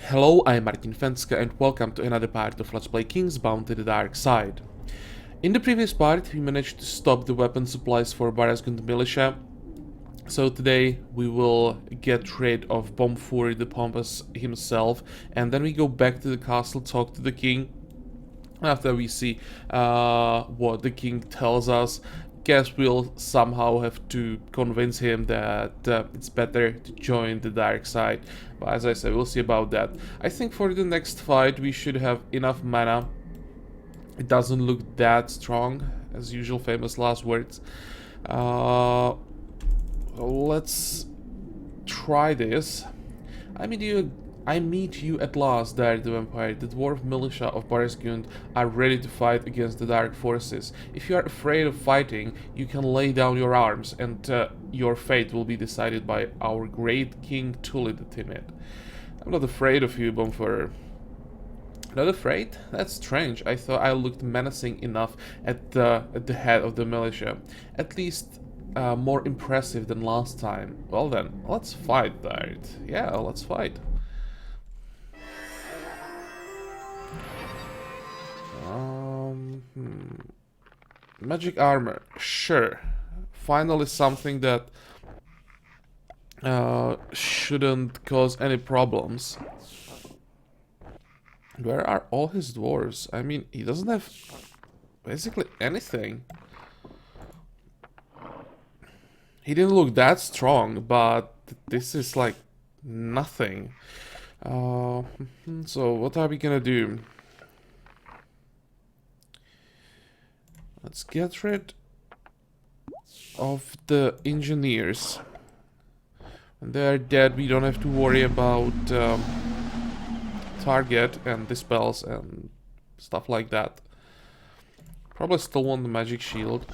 Hello, I'm Martin Fencka and welcome to another part of Let's Play Kingsbound to the Dark Side. In the previous part, we managed to stop the weapon supplies for Baraz-Gund militia, so today we will get rid of Bomfur the Pompous himself, and then we go back to the castle, talk to the king. After we see what the king tells us, guess we'll somehow have to convince him that it's better to join the dark side. But as I said, we'll see about that. I think for the next fight we should have enough mana. It doesn't look that strong, as usual, famous last words. Let's try this. I meet you at last, there, the vampire. The dwarf militia of Baraz-Gund are ready to fight against the dark forces. If you are afraid of fighting, you can lay down your arms, and your fate will be decided by our great King Tully the Timid. I'm not afraid of you, Bomfur. Not afraid? That's strange. I thought I looked menacing enough at the head of the militia. At least more impressive than last time. Well then, let's fight, Dart. Yeah, let's fight. Magic armor, sure. Finally something that shouldn't cause any problems. Where are all his dwarves? I mean, he doesn't have basically anything. He didn't look that strong, but this is like nothing. So what are we gonna do? Let's get rid of the engineers. When they're dead, we don't have to worry about target and dispels and stuff like that. Probably still want the magic shield.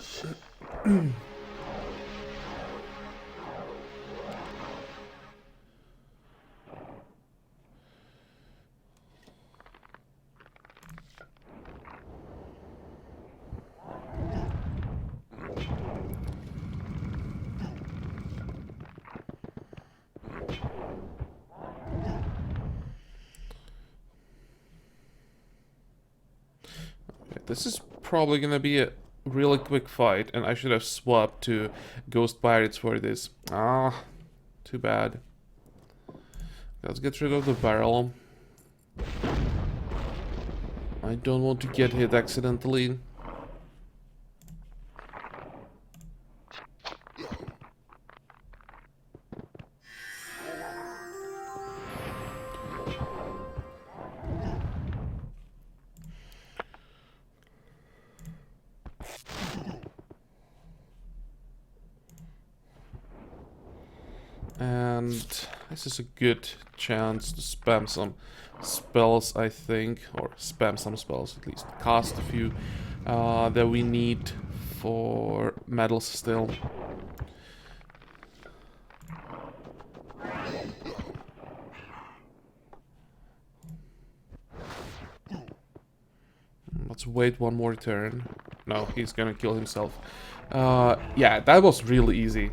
This is probably gonna be a really quick fight, and I should have swapped to Ghost Pirates for this. Ah, too bad. Let's get rid of the barrel. I don't want to get hit accidentally. And this is a good chance to spam some spells, I think, or spam some spells, at least cast a few that we need for medals still. Let's wait one more turn. No, he's gonna kill himself. Yeah, that was really easy.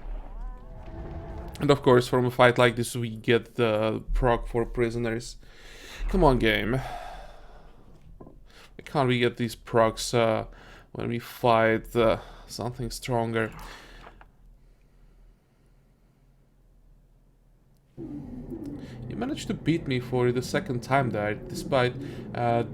And of course, from a fight like this, we get the proc for prisoners. Come on, game. Why can't we get these procs when we fight something stronger? You managed to beat me for the second time there, despite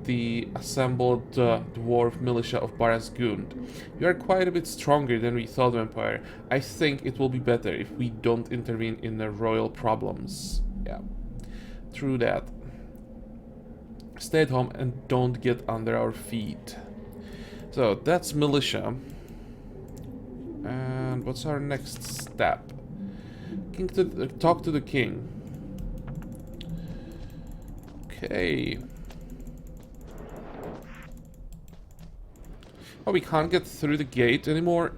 the assembled dwarf militia of Baraz-Gund. You are quite a bit stronger than we thought, Vampire. I think it will be better if we don't intervene in the royal problems. Yeah, true that. Stay at home and don't get under our feet. So, that's militia. And what's our next step? Talk to the king. Okay. Oh, we can't get through the gate anymore.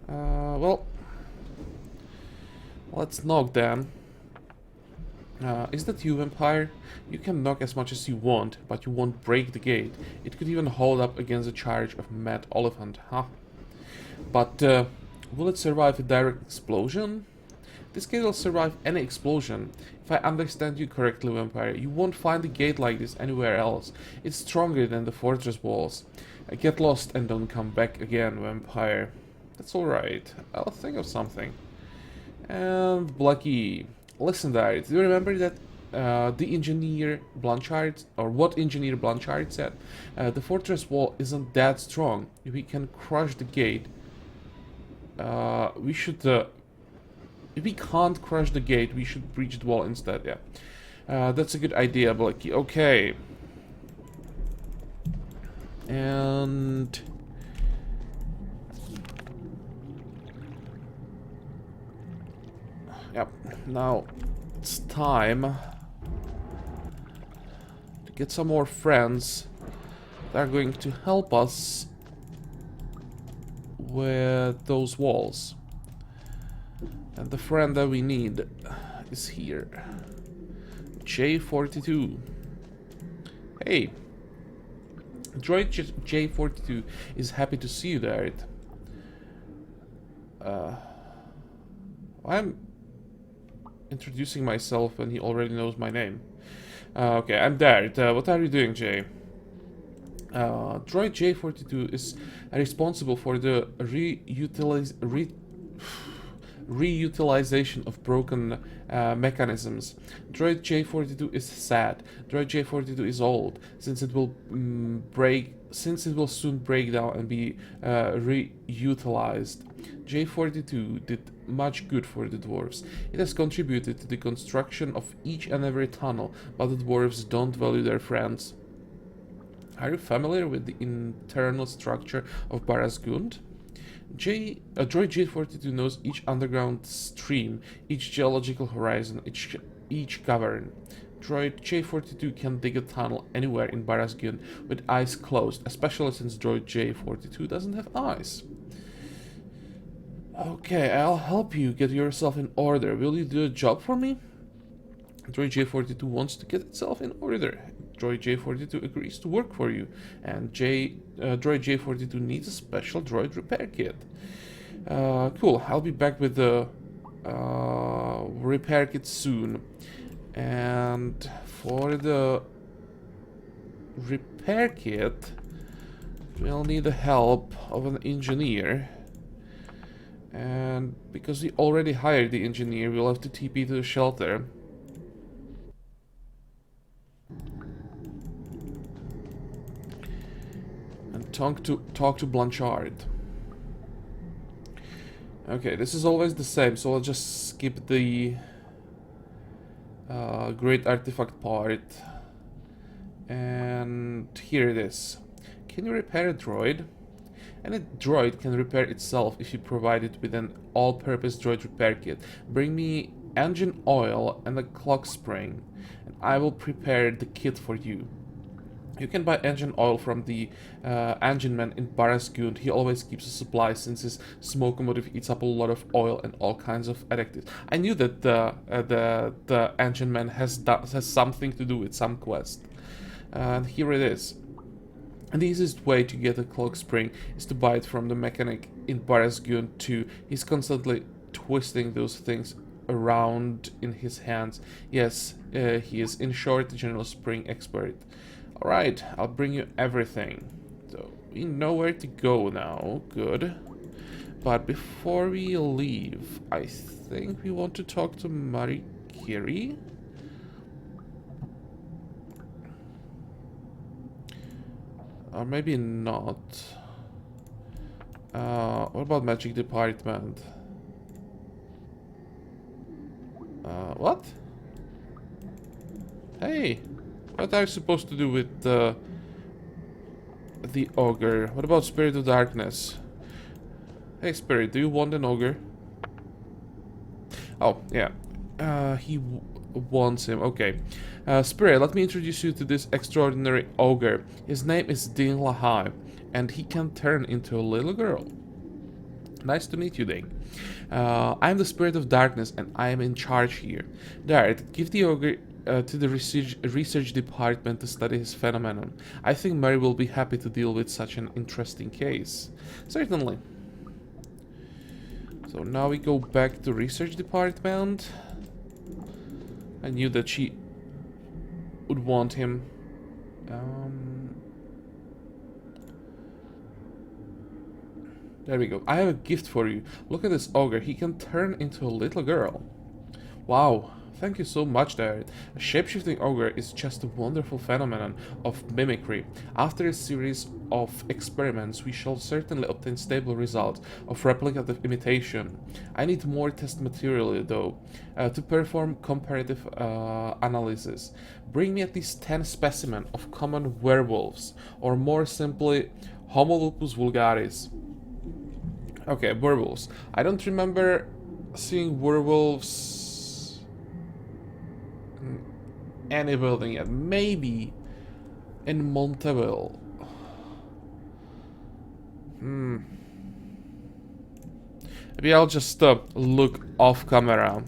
Well, let's knock then. Is that you, Vampire? You can knock as much as you want, but you won't break the gate. It could even hold up against a charge of Mad Oliphant, huh? But will it survive a direct explosion? This gate will survive any explosion. If I understand you correctly, Vampire, you won't find a gate like this anywhere else. It's stronger than the fortress walls. Get lost and don't come back again, Vampire. That's alright. I'll think of something. And Blackie, listen, Diary, do you remember that the engineer Blanchard, or what engineer Blanchard said? The fortress wall isn't that strong. If we can crush the gate, we should... if we can't crush the gate, we should breach the wall instead, yeah. That's a good idea, Blackie. Okay. And... yep, now it's time to get some more friends that are going to help us with those walls. And the friend that we need is here. J42. Hey, droid J42 is happy to see you there. I'm introducing myself and he already knows my name. Okay, I'm there. What are you doing, Jay? Droid J42 is responsible for the reutilization of broken mechanisms. Droid J42 is sad. Droid J42 is old, since it will soon break down and be reutilized. J42 did much good for the dwarves. It has contributed to the construction of each and every tunnel, but the dwarves don't value their friends. Are you familiar with the internal structure of Baraz-Gund? Droid J42 knows each underground stream, each geological horizon, each cavern. Droid J42 can dig a tunnel anywhere in Baraz-Gund with eyes closed, especially since Droid J42 doesn't have eyes. Okay, I'll help you get yourself in order. Will you do a job for me? Droid J42 wants to get itself in order. Droid J42 agrees to work for you, and Droid J42 needs a special droid repair kit. Cool, I'll be back with the repair kit soon. And for the repair kit, we'll need the help of an engineer. And because we already hired the engineer, we'll have to TP to the shelter. And talk to Blanchard. Okay, this is always the same, so I'll just skip the great artifact part. And here it is. Can you repair a droid? Any droid can repair itself if you provide it with an all-purpose droid repair kit. Bring me engine oil and a clock spring, and I will prepare the kit for you. You can buy engine oil from the engine man in Baraz-Gund. He always keeps a supply since his smoke motive eats up a lot of oil and all kinds of additives. I knew that the engine man has something to do with some quest. And here it is. And the easiest way to get a clock spring is to buy it from the mechanic in Baraz-Gund too. He's constantly twisting those things around in his hands. Yes, he is, in short, the general spring expert. Alright, I'll bring you everything. So, we know where to go now. Good. But before we leave, I think we want to talk to Marikiri. Or maybe not. What about Magic Department? What? Hey! What are you supposed to do with the ogre? What about Spirit of Darkness? Hey Spirit, do you want an ogre? Oh, yeah. He wants him. Okay. Spirit, let me introduce you to this extraordinary ogre. His name is Din Lahai, and he can turn into a little girl. Nice to meet you, Ding. I'm the Spirit of Darkness, and I am in charge here. Dart, give the ogre to the research department to study his phenomenon. I think Mary will be happy to deal with such an interesting case. Certainly. So now we go back to research department. I knew that she would want him. There we go. I have a gift for you. Look at this ogre. He can turn into a little girl. Wow. Thank you so much, there. A shape-shifting ogre is just a wonderful phenomenon of mimicry. After a series of experiments, we shall certainly obtain stable results of replicative imitation. I need more test material, though, to perform comparative analysis. Bring me at least 10 specimens of common werewolves, or more simply, Homo lupus vulgaris. Okay, werewolves. I don't remember seeing werewolves any building yet. Maybe in Monteville. Maybe I'll just look off camera.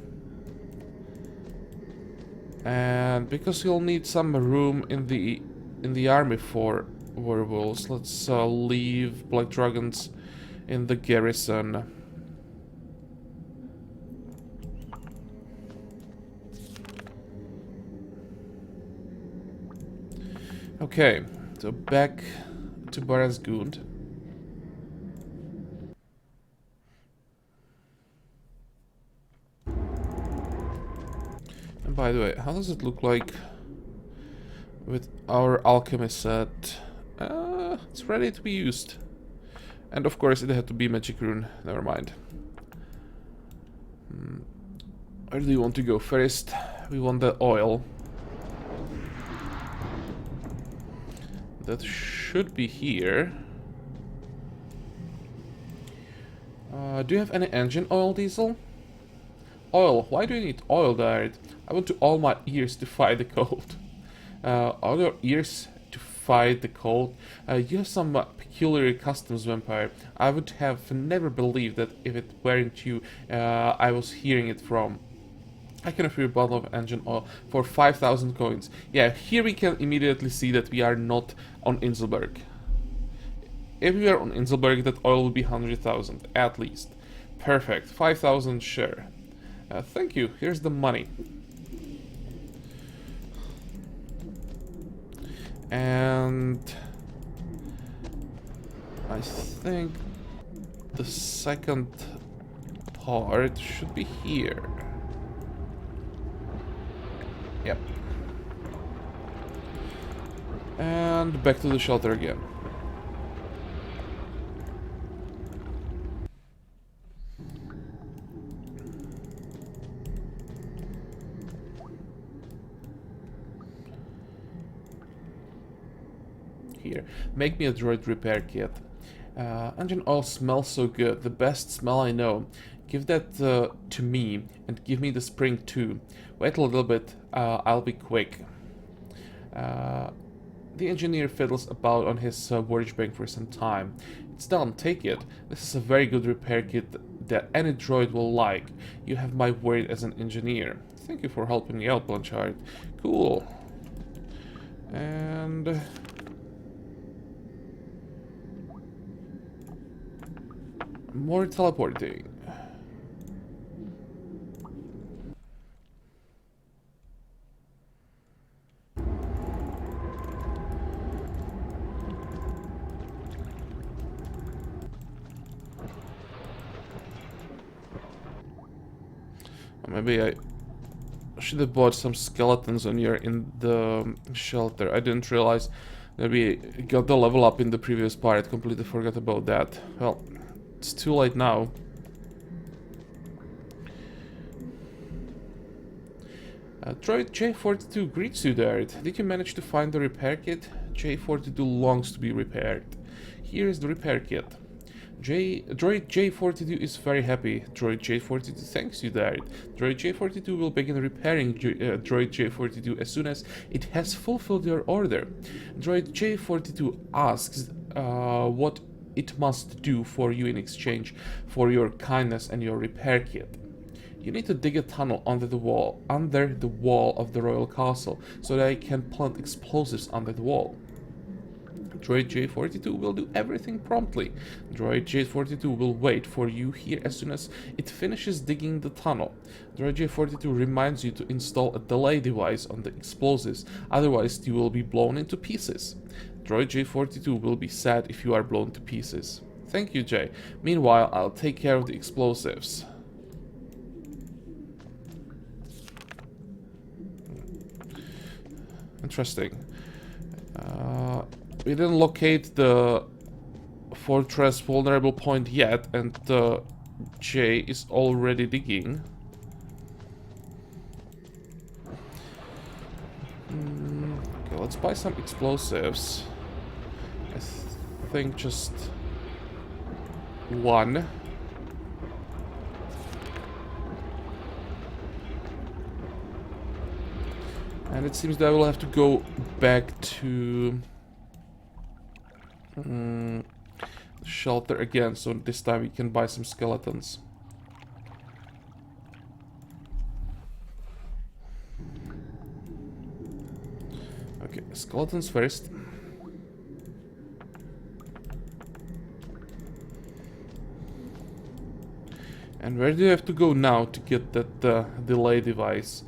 And because you'll need some room in the army for werewolves, let's leave black dragons in the garrison. Okay, so back to Baraz-Gund. And by the way, how does it look like with our alchemy set? It's ready to be used. And of course it had to be magic rune, never mind. Where do you want to go first? We want the oil. That should be here. Do you have any engine oil, Diesel? Oil? Why do you need oil, Dart? I want to all my ears to fight the cold. All your ears to fight the cold? You have some peculiar customs, vampire. I would have never believed that if it weren't you I was hearing it from. I can offer you a bottle of engine oil for 5,000 coins. Yeah, here we can immediately see that we are not on Inselberg. If we are on Inselberg, that oil will be 100,000, at least. Perfect, 5,000 sure. Thank you, here's the money. And I think the second part should be here. Yep. And back to the shelter again. Here, make me a droid repair kit. Engine oil smells so good, the best smell I know. Give that to me, and give me the spring too. Wait a little bit, I'll be quick. The engineer fiddles about on his workbench for some time. It's done, take it. This is a very good repair kit that any droid will like. You have my word as an engineer. Thank you for helping me out, Blanchard. Cool. And more teleporting. Maybe I should have bought some skeletons when you're in the shelter. I didn't realize that we got the level up in the previous part. I completely forgot about that. Well, it's too late now. Droid J42 greets you there. Did you manage to find the repair kit? J42 longs to be repaired. Here is the repair kit. Droid J42 is very happy. Droid J42 thanks you, Dart. Droid J42 will begin repairing Droid J42 as soon as it has fulfilled your order. Droid J42 asks what it must do for you in exchange for your kindness and your repair kit. You need to dig a tunnel under the wall of the royal castle, so that I can plant explosives under the wall. Droid J42 will do everything promptly. Droid J42 will wait for you here as soon as it finishes digging the tunnel. Droid J42 reminds you to install a delay device on the explosives, otherwise you will be blown into pieces. Droid J42 will be sad if you are blown to pieces. Thank you, Jay. Meanwhile, I'll take care of the explosives. Interesting. We didn't locate the fortress vulnerable point yet, and Jay is already digging. Okay, let's buy some explosives. I think just one. And it seems that I will have to go back to shelter again, so this time we can buy some skeletons. Okay, skeletons first. And where do you have to go now to get that delay device?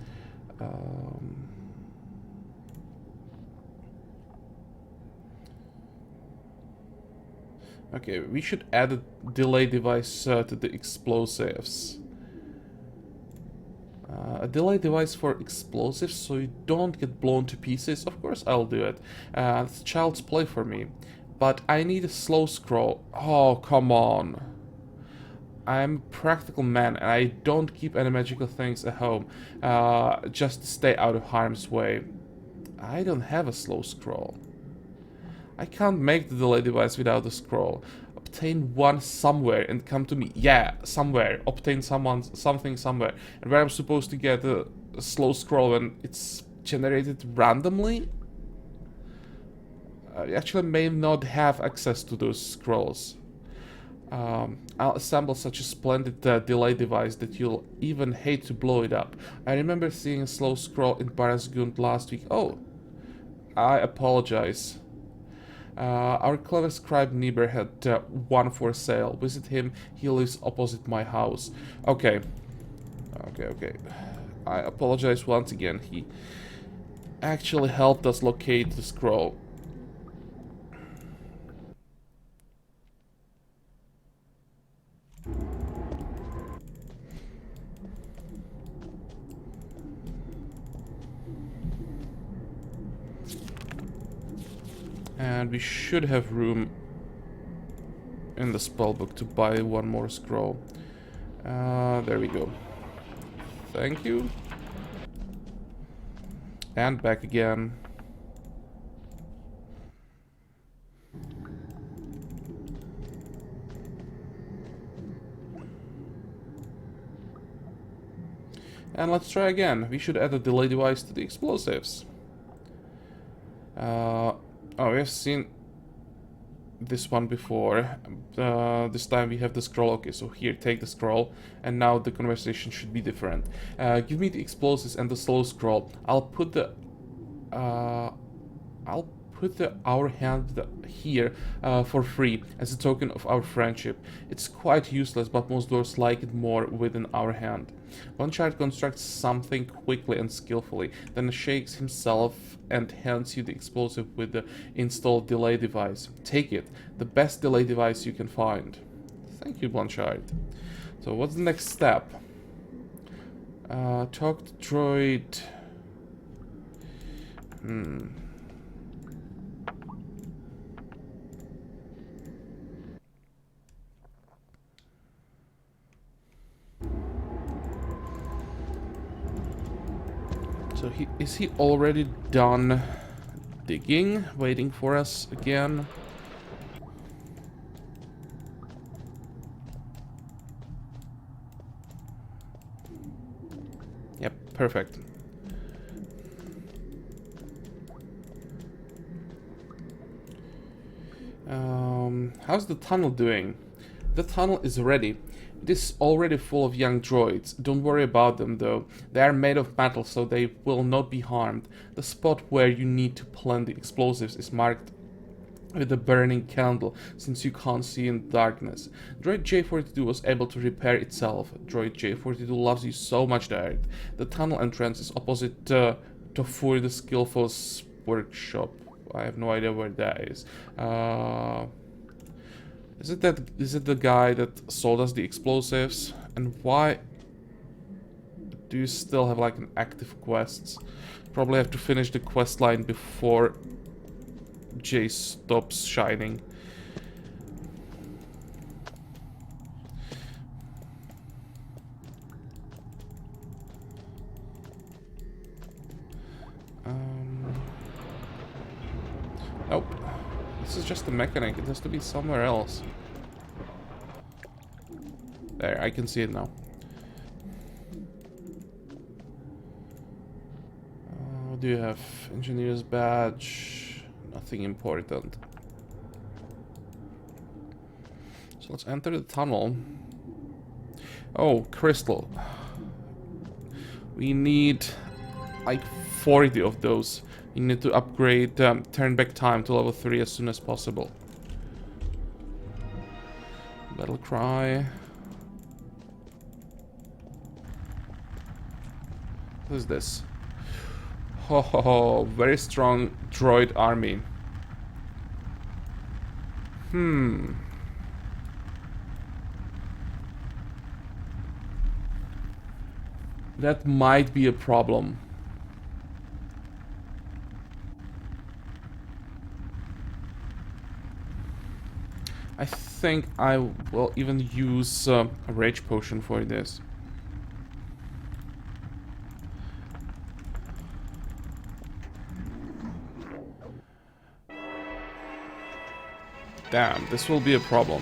Okay, we should add a delay device to the explosives. A delay device for explosives so you don't get blown to pieces. Of course I'll do it. It's child's play for me. But I need a slow scroll. Oh, come on. I'm a practical man and I don't keep any magical things at home. Just to stay out of harm's way. I don't have a slow scroll. I can't make the delay device without a scroll. Obtain one somewhere and come to me. Yeah, somewhere. Obtain something somewhere. And where I'm supposed to get a slow scroll when it's generated randomly? I actually may not have access to those scrolls. I'll assemble such a splendid delay device that you'll even hate to blow it up. I remember seeing a slow scroll in Baraz-Gund last week. Oh, I apologize. Our clever scribe neighbor had one for sale. Visit him, he lives opposite my house. Okay. Okay. I apologize once again. He actually helped us locate the scroll. And we should have room in the spellbook to buy one more scroll. There we go. Thank you. And back again. And let's try again. We should add a delay device to the explosives. Oh, we have seen this one before. This time we have the scroll. Okay, so here, take the scroll. And now the conversation should be different. Give me the explosives and the slow scroll. I'll put the our hand here for free as a token of our friendship. It's quite useless, but most dwarves like it more within our hand. One child constructs something quickly and skillfully, then shakes himself and hands you the explosive with the installed delay device. Take it, the best delay device you can find. Thank you, Blanchard. So what's the next step? Talk to droid. So is he already done digging, waiting for us again? Yep, perfect. How's the tunnel doing? The tunnel is ready. It is already full of young droids. Don't worry about them though. They are made of metal, so they will not be harmed. The spot where you need to plant the explosives is marked with a burning candle, since you can't see in darkness. Droid J42 was able to repair itself. Droid J42 loves you so much there. The tunnel entrance is opposite Tofur the Skillful's workshop. I have no idea where that is. Is it the guy that sold us the explosives? And why do you still have like an active quests? Probably have to finish the quest line before J stops shining. Nope. This is just a mechanic. It has to be somewhere else. There, I can see it now. What do you have? Engineer's badge. Nothing important. So let's enter the tunnel. Oh, crystal. We need like 40 of those. You need to upgrade turn back time to level 3 as soon as possible. Battle cry. What is this? Ho ho ho, very strong droid army. That might be a problem. I think I will even use a rage potion for this. Damn, this will be a problem.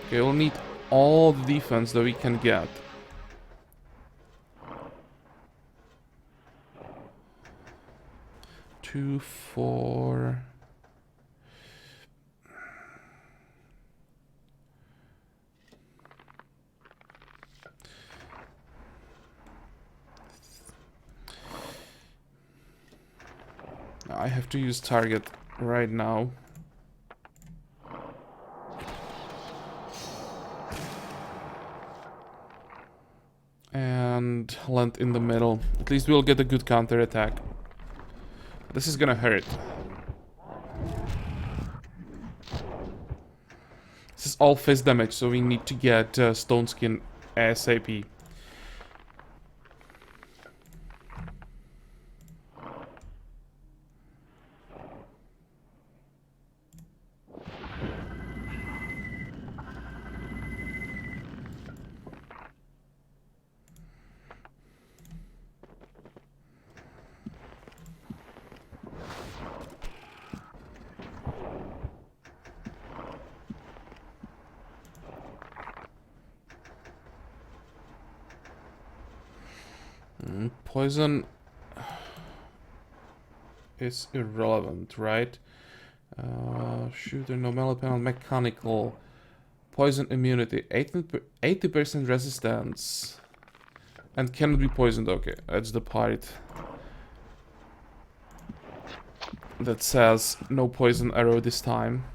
Okay, we'll need all the defense that we can get. Two, four. I have to use target right now. And land in the middle. At least we'll get a good counter attack. This is gonna hurt. This is all fist damage, so we need to get Stone Skin ASAP. Poison is irrelevant, right? Shooter, no melee panel, mechanical. Poison immunity, 80% resistance. And cannot be poisoned, okay. That's the part that says no poison arrow this time.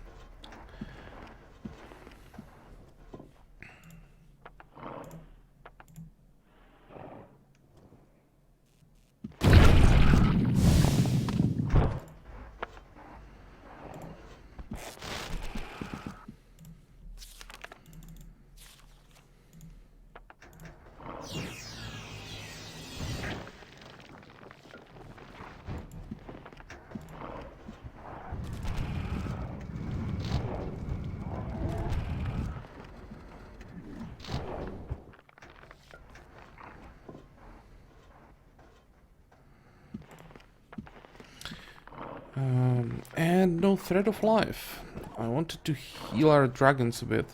And no threat of life. I wanted to heal our dragons a bit.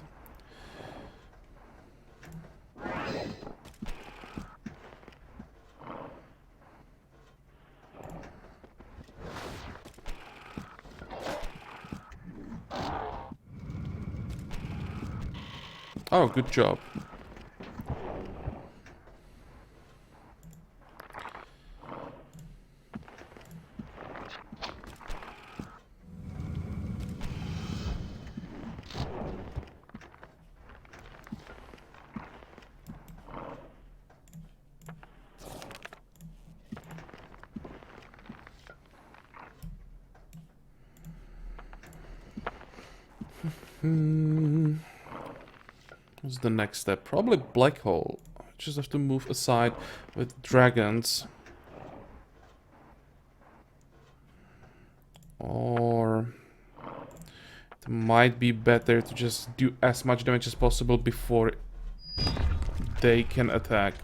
Oh, good job. What's the next step? Probably black hole. Just have to move aside with dragons. Or it might be better to just do as much damage as possible before they can attack.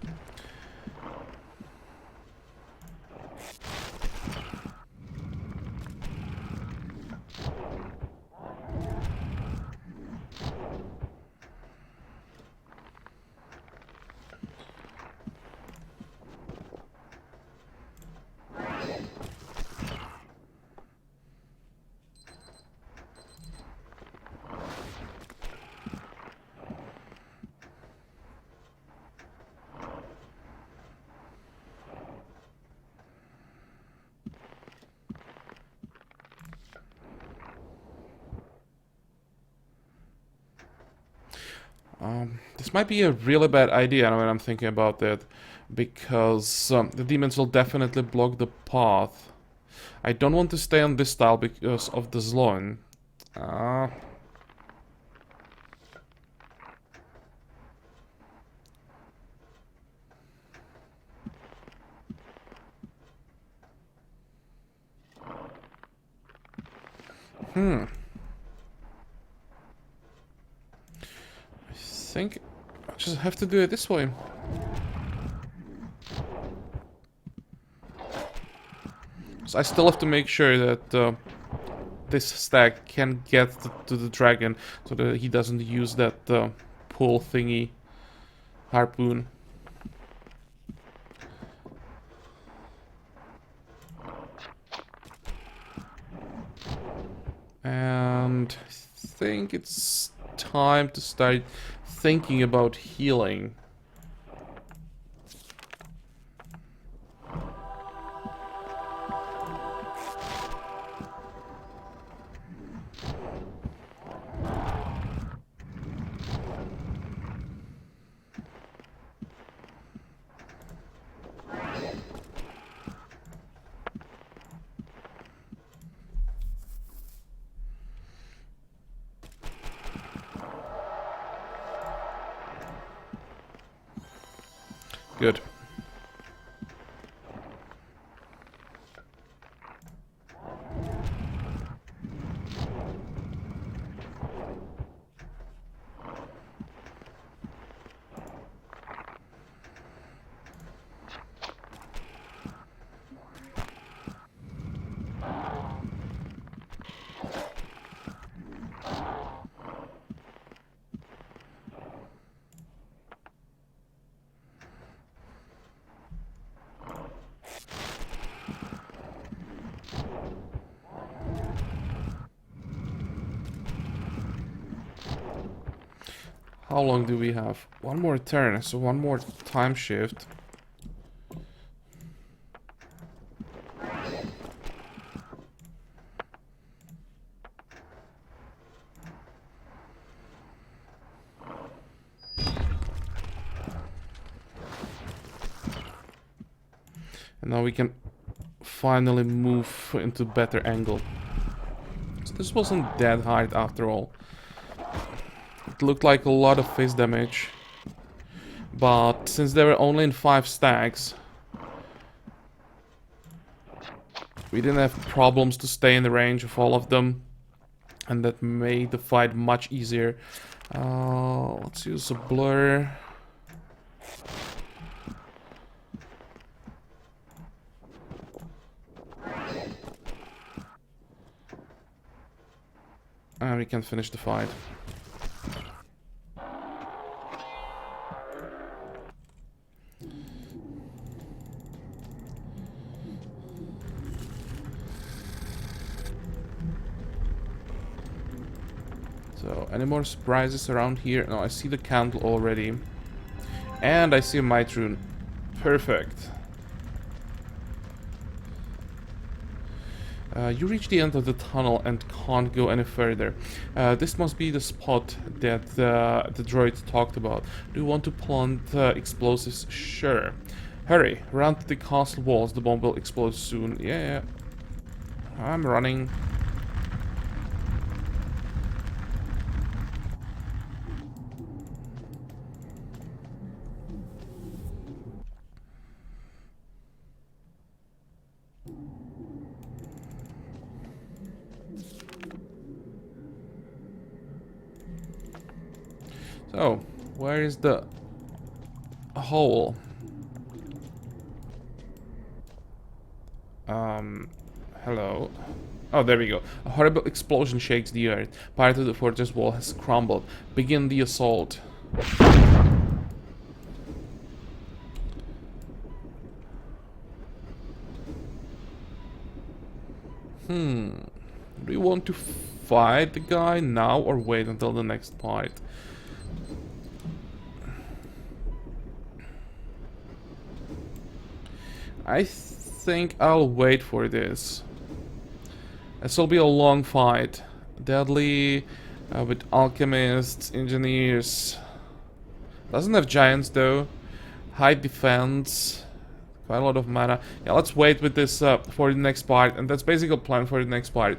This might be a really bad idea when I'm thinking about it, because the demons will definitely block the path. I don't want to stay on this tile because of the Zloin. I think I just have to do it this way. So I still have to make sure that this stack can get to the dragon, so that he doesn't use that pull thingy harpoon. And I think it's time to start thinking about healing. Good. How long do we have? One more turn, so one more time shift. And now we can finally move into better angle. So this wasn't that hard after all. It looked like a lot of face damage, but since they were only in 5 stacks, we didn't have problems to stay in the range of all of them, and that made the fight much easier. Let's use a blur. And we can finish the fight. So So, any more surprises around here? No, I see the candle already. And I see a might rune. Perfect. You reach the end of the tunnel and can't go any further. This must be the spot that the droid talked about. Do you want to plant explosives? Sure. Hurry, run to the castle walls. The bomb will explode soon. Yeah. I'm running. So, where is the hole? Hello. Oh, there we go. A horrible explosion shakes the earth. Part of the fortress wall has crumbled. Begin the assault. Do you want to fight the guy now or wait until the next part? I think I'll wait for this. This will be a long fight. Deadly, with alchemists, engineers. Doesn't have giants though. High defense. Quite a lot of mana. Yeah, let's wait with this for the next part. And that's basically a plan for the next part.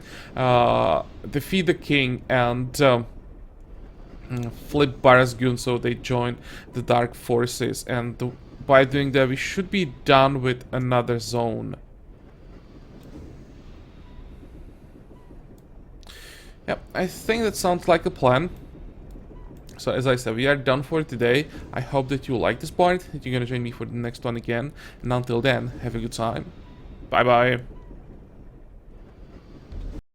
Defeat the king and flip Baraz-Gund so they join the dark forces. And by doing that, we should be done with another zone. Yep, I think that sounds like a plan. So as I said, we are done for today. I hope that you like this part, that you're gonna join me for the next one again. And until then, have a good time. Bye bye.